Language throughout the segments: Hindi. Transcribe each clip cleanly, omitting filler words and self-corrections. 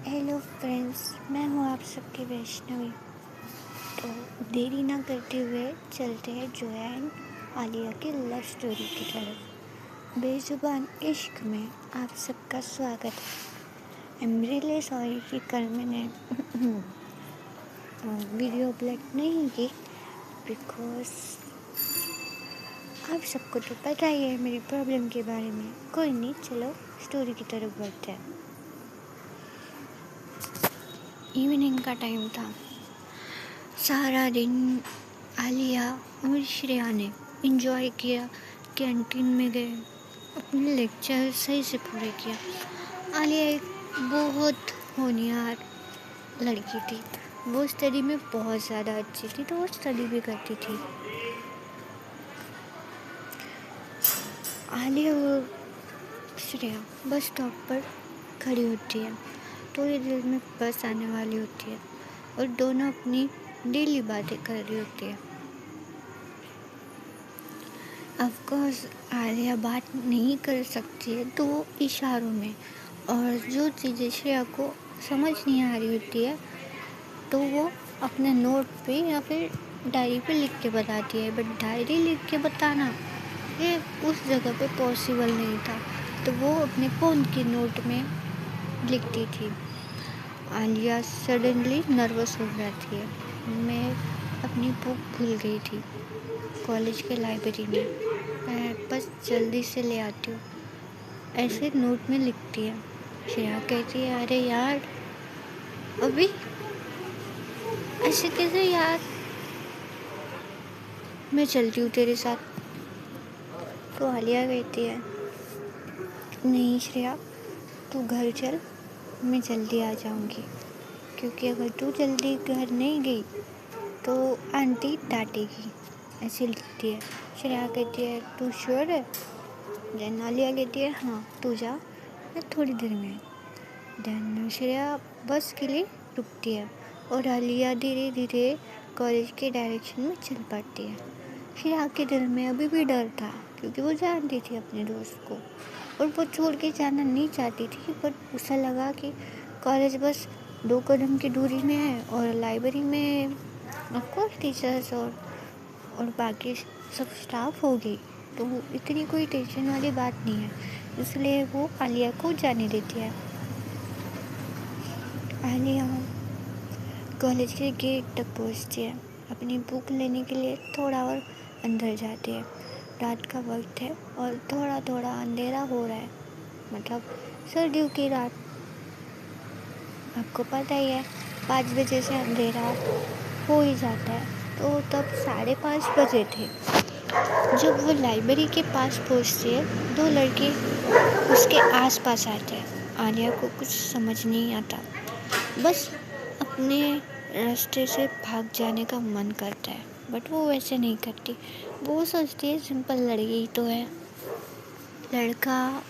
हेलो फ्रेंड्स, मैं हूँ आप सबकी वैष्णवी। तो देरी ना करते हुए चलते हैं जोया एंड आलिया की लव स्टोरी की तरफ। बेजुबान इश्क में आप सबका स्वागत है। आई एम रियली सॉरी कि कल मैंने वीडियो अपलोड नहीं की बिकॉज आप सबको तो पता ही है मेरी प्रॉब्लम के बारे में। कोई नहीं, चलो स्टोरी की तरफ बढ़ते हैं। इवनिंग का टाइम था। सारा दिन आलिया और श्रेया ने इंजॉय किया, कैंटीन में गए, अपने लेक्चर सही से पूरे किया। आलिया एक बहुत होनहार लड़की थी। वो स्टडी में बहुत ज़्यादा अच्छी थी, तो वो स्टडी भी करती थी। आलिया और श्रेया बस स्टॉप पर खड़ी होती है। थोड़ी देर में बस आने वाली होती है और दोनों अपनी डेली बातें कर रही होती है। ऑफकोर्स आलिया बात नहीं कर सकती है तो वो इशारों में, और जो चीज़ें श्रेया को समझ नहीं आ रही होती है तो वो अपने नोट पे या फिर डायरी पे लिख के बताती है। बट डायरी लिख के बताना ये उस जगह पे पॉसिबल नहीं था, तो वो अपने फ़ोन के नोट में लिखती थी। आलिया सडनली नर्वस हो जाती है। मैं अपनी बुक भूल गई थी कॉलेज के लाइब्रेरी में, मैं बस जल्दी से ले आती हूँ, ऐसे नोट में लिखती है। श्रेया कहती है, अरे यार अभी ऐसे कैसे यार, मैं चलती हूँ तेरे साथ। तो आलिया कहती है, नहीं श्रेया, तू घर चल, मैं जल्दी आ जाऊँगी, क्योंकि अगर तू जल्दी घर नहीं गई तो आंटी डांटेगी। ऐसे लिखती है। श्रेया कहती है, तू श्योर है? देन आलिया कहती है, हाँ तू जा, मैं थोड़ी देर में। देन श्रेया बस के लिए रुकती है और आलिया धीरे धीरे कॉलेज के डायरेक्शन में चल पड़ती है। श्रेया के दिल में अभी भी डर था, क्योंकि वो जानती थी अपने दोस्त को और वो छोड़ के जाना नहीं चाहती थी। पर उसे लगा कि कॉलेज बस 2 कदम की दूरी में है और लाइब्रेरी में ऑफकोर्स टीचर्स और बाकी सब स्टाफ होगी, तो इतनी कोई टेंशन वाली बात नहीं है, इसलिए वो आलिया को जाने देती है। आलिया कॉलेज के गेट तक पहुंचती है। अपनी बुक लेने के लिए थोड़ा और अंदर जाती है। रात का वक्त है और थोड़ा थोड़ा अंधेरा हो रहा है, मतलब सर्दियों की रात। आपको पता ही है 5 बजे से अंधेरा हो ही जाता है, तो तब 5:30 बजे थे जब वो लाइब्रेरी के पास पहुंचती है। 2 लड़के उसके आसपास आते हैं। आलिया को कुछ समझ नहीं आता, बस अपने रास्ते से भाग जाने का मन करता है, बट वो वैसे नहीं करती। वो सोचती है सिंपल लड़की ही तो है। लड़का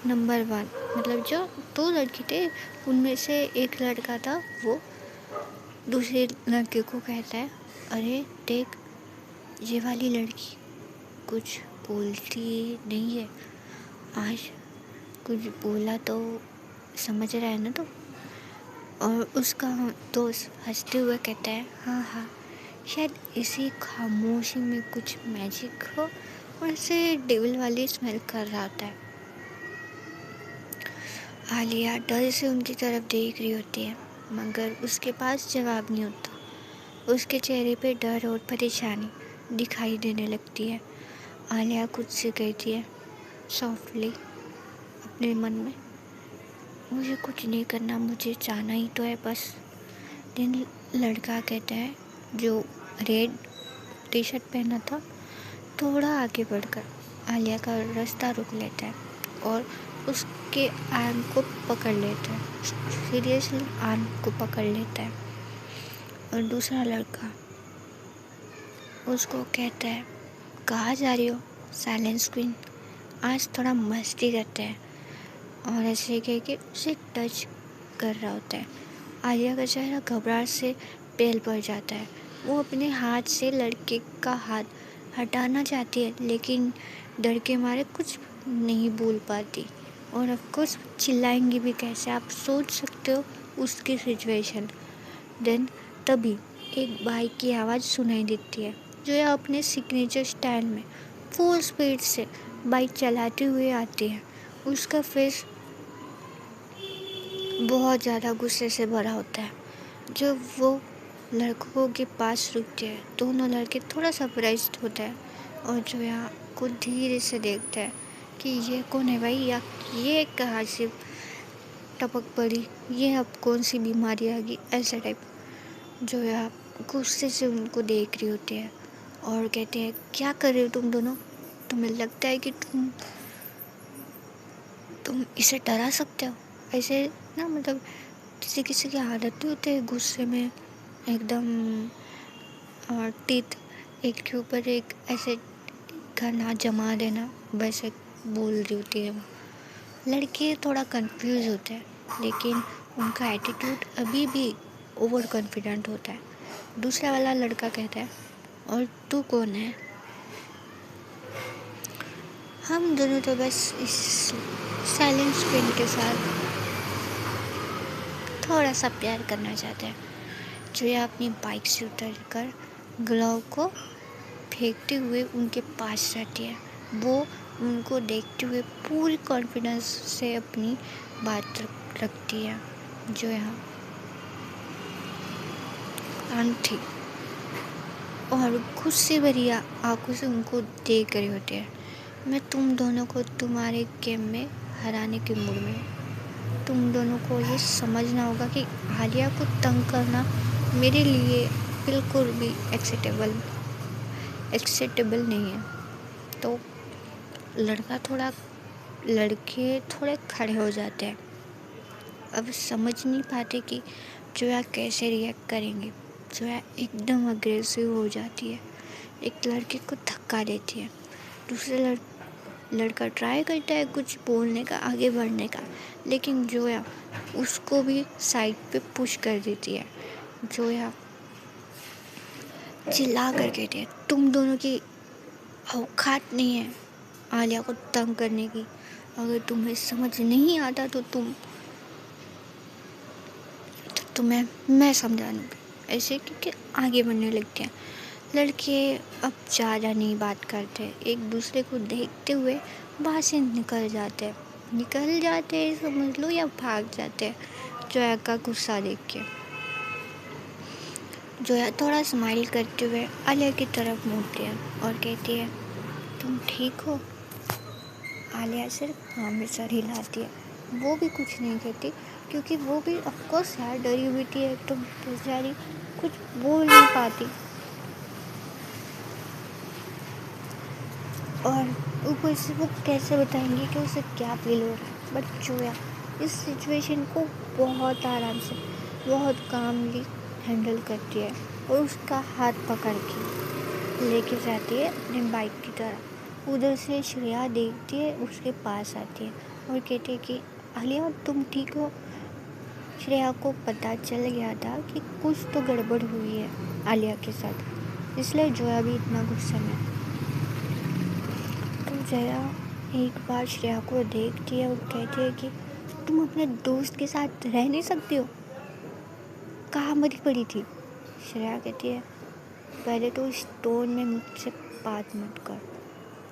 नंबर 1, मतलब जो 2 लड़के थे उनमें से एक लड़का था, वो दूसरे लड़के को कहता है, अरे देख, ये वाली लड़की कुछ बोलती नहीं है, आज कुछ बोला तो समझ रहा है ना तो। और उसका दोस्त हंसते हुए कहता है, हाँ हाँ, शायद इसी खामोशी में कुछ मैजिक हो, और ऐसे डेविल वाली स्मेल कर रहा होता है। आलिया डर से उनकी तरफ देख रही होती है, मगर उसके पास जवाब नहीं होता। उसके चेहरे पे डर और परेशानी दिखाई देने लगती है। आलिया खुद से कहती है सॉफ्टली अपने मन में, मुझे कुछ नहीं करना, मुझे जाना ही तो है बस। दिन लड़का कहता है, जो रेड टी शर्ट पहना था, थोड़ा आगे बढ़कर आलिया का रास्ता रोक लेता है और उसके आर्म को पकड़ लेता है, सीरियसली आर्म को पकड़ लेता है। और दूसरा लड़का उसको कहता है, कहाँ जा रही हो साइलेंस क्वीन, आज थोड़ा मस्ती करते हैं। और ऐसे कह के उसे टच कर रहा होता है। आलिया का चेहरा घबराहट से पेल पड़ जाता है। वो अपने हाथ से लड़के का हाथ हटाना चाहती है, लेकिन डर के मारे कुछ नहीं बोल पाती। और ऑफकोर्स चिल्लाएंगी भी कैसे, आप सोच सकते हो उसकी सिचुएशन। देन तभी एक बाइक की आवाज़ सुनाई देती है। जोया अपने सिग्नेचर स्टाइल में फुल स्पीड से बाइक चलाते हुए आती है। उसका फेस बहुत ज़्यादा गुस्से से भरा होता है। जब वो लड़कों के पास रुकती है, दोनों लड़के थोड़ा सरप्राइज्ड होते हैं और जोया को धीरे से देखता है कि ये कौन है भाई, या ये कहाँ से टपक पड़ी, ये अब कौन सी बीमारी आ गई, ऐसा टाइप। जोया गुस्से से उनको देख रही होती है और कहते हैं, क्या कर रहे हो तुम दोनों? तुम्हें लगता है कि तुम इसे डरा सकते हो? ऐसे ना, मतलब किसी किसी की आदत नहीं होती है गुस्से में एकदम टीथ एक के ऊपर एक ऐसे घना जमा देना, वैसे बोल रही होती है वो। लड़के थोड़ा कंफ्यूज होते हैं, लेकिन उनका एटीट्यूड अभी भी ओवर कॉन्फिडेंट होता है। दूसरा वाला लड़का कहता है, और तू कौन है? हम दोनों तो बस इस साइलेंट स्क्रीन के साथ थोड़ा सा प्यार करना चाहते हैं। जोया अपनी बाइक से उतरकर ग्लव को फेंकते हुए उनके पास जाती है। वो उनको देखते हुए पूरी कॉन्फिडेंस से अपनी बात रखती है। जोया शांत थी और गुस्से भरी आंखों से उनको देख रहे होते हैं। मैं तुम दोनों को तुम्हारे गेम में हराने के मूड में हूँ। तुम दोनों को ये समझना होगा कि आलिया को तंग करना मेरे लिए बिल्कुल भी एक्सेप्टेबल नहीं है। तो लड़के थोड़े खड़े हो जाते हैं। अब समझ नहीं पाते कि जोया कैसे रिएक्ट करेंगे। जोया एकदम अग्रेसिव हो जाती है, एक लड़के को धक्का देती है। दूसरा लड़का ट्राई करता है कुछ बोलने का, आगे बढ़ने का, लेकिन जोया उसको भी साइड पे पुश कर देती है। जोया चिल्ला कर कहती है, तुम दोनों की औकात नहीं है आलिया को तंग करने की। अगर तुम्हें समझ नहीं आता तो तुम्हें मैं समझा दूँगी। ऐसे क्योंकि आगे बढ़ने लगते हैं लड़के। अब ज़्यादा नहीं बात करते, एक दूसरे को देखते हुए वहाँ से निकल जाते हैं समझ लो, या भाग जाते हैं जोया का गुस्सा देख के। जोया थोड़ा स्माइल करते हुए आलिया की तरफ मुड़ती है और कहती है, तुम ठीक हो? आलिया सिर्फ हाँ में सर हिलाती है। वो भी कुछ नहीं कहती, क्योंकि वो भी ऑफकोर्स यार डरी हुई थी, एक तो बेचारी कुछ बोल नहीं पाती। और ऊपर से वो कैसे बताएंगे कि उसे क्या फील हो रहा है। बट जोया इस सिचुएशन को बहुत आराम से, बहुत कामली हैंडल करती है और उसका हाथ पकड़ के लेके जाती है अपने बाइक की तरफ। उधर से श्रेया देखती है, उसके पास आती है और कहती है कि आलिया तुम ठीक हो? श्रेया को पता चल गया था कि कुछ तो गड़बड़ हुई है आलिया के साथ, इसलिए जोया भी इतना गुस्से में। तो जोया एक बार श्रेया को देखती है और कहती है कि तुम अपने दोस्त के साथ रह नहीं सकती हो? कहाँ मरी पड़ी थी? श्रेया कहती है, पहले तो इस टोन में मुझसे बात मत कर।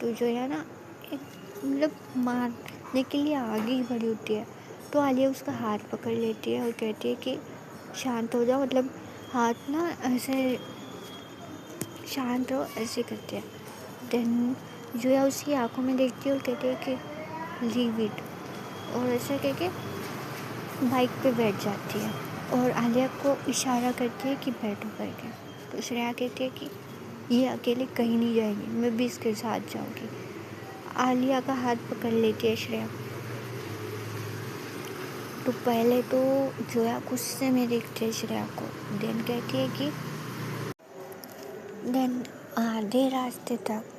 तो जोया ना एक मतलब मारने के लिए आगे ही बढ़ी होती है। तो आलिया उसका हाथ पकड़ लेती है और कहती है कि शांत हो जाओ, मतलब हाथ ना ऐसे शांत रहो, ऐसे करती है। देन जोया उसकी आंखों में देखती है और कहती है कि लीव इट, और ऐसा कह के बाइक पे बैठ जाती है और आलिया को इशारा करती है कि बैठो करके। तो श्रेया कहती है कि ये अकेले कहीं नहीं जाएगी, मैं भी इसके साथ जाऊंगी। आलिया का हाथ पकड़ लेती है श्रेया। तो पहले तो जोया गुस्से में देखती है श्रेया को, देन कहती है कि देन आधे रास्ते तक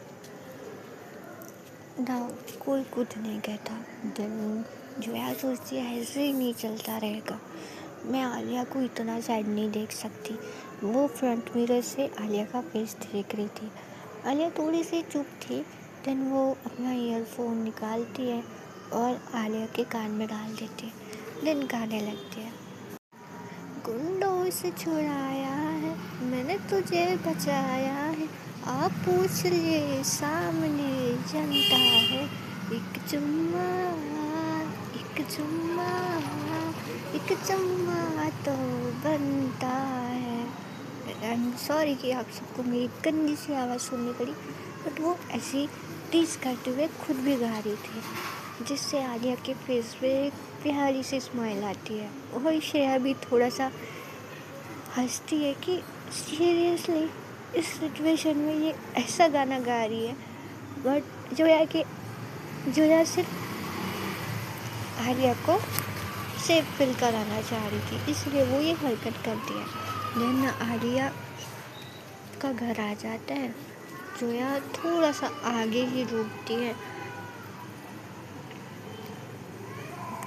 ना कोई कुछ नहीं कहता। देन जोया सोचती है ऐसे ही नहीं चलता रहेगा, मैं आलिया को इतना सैड नहीं देख सकती। वो फ्रंट मिरर से आलिया का फेस देख रही थी। आलिया थोड़ी सी चुप थी। देन वो अपना ईयरफोन निकालती है और आलिया के कान में डाल देती है। देन गाने लगती है। मुझसे छुड़ाया है, मैंने तुझे बचाया है, आप पूछ लिए सामने जनता है। एक चुम्मा, एक चुम्मा, एक चुम्मा तो बनता है। आई एम सॉरी कि आप सबको मेरी गंदी सी आवाज़ सुननी पड़ी, बट वो ऐसी टीज करते हुए खुद भी गा रही थी, जिससे आलिया के फेस पे एक प्यारी सी स्माइल आती है। और श्रेया भी थोड़ा सा हंसती है कि सीरियसली इस सिचुएशन में ये ऐसा गाना गा रही है। बट जोया सिर्फ आलिया को सेफ फील कराना चाह रही थी, इसलिए वो ये हरकत करती है। देन आलिया का घर आ जाता है, जोया थोड़ा सा आगे ही रुकती है।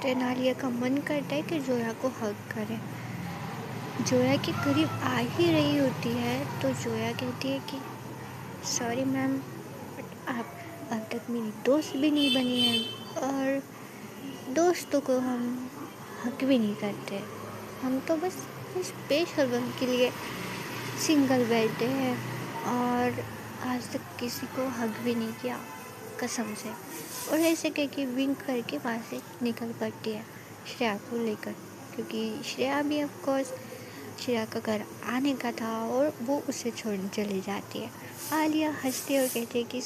देन आलिया का मन करता है कि जोया को हग करे। जोया के करीब आ ही रही होती है तो जोया कहती है कि सॉरी मैम, बट आप अब तक मेरी दोस्त भी नहीं बनी है, और दोस्तों को हम हक भी नहीं करते, हम तो बस स्पेशल वन के लिए सिंगल बैठे हैं, और आज तक किसी को हक भी नहीं किया, कसम से। और ऐसे कह के विंक करके वहाँ से निकल पड़ती है श्रेया को लेकर, क्योंकि श्रेया भी ऑफकोर्स श्रेया का घर आने का था और वो उसे छोड़ने चली जाती है। आलिया हंसती और कहती है कि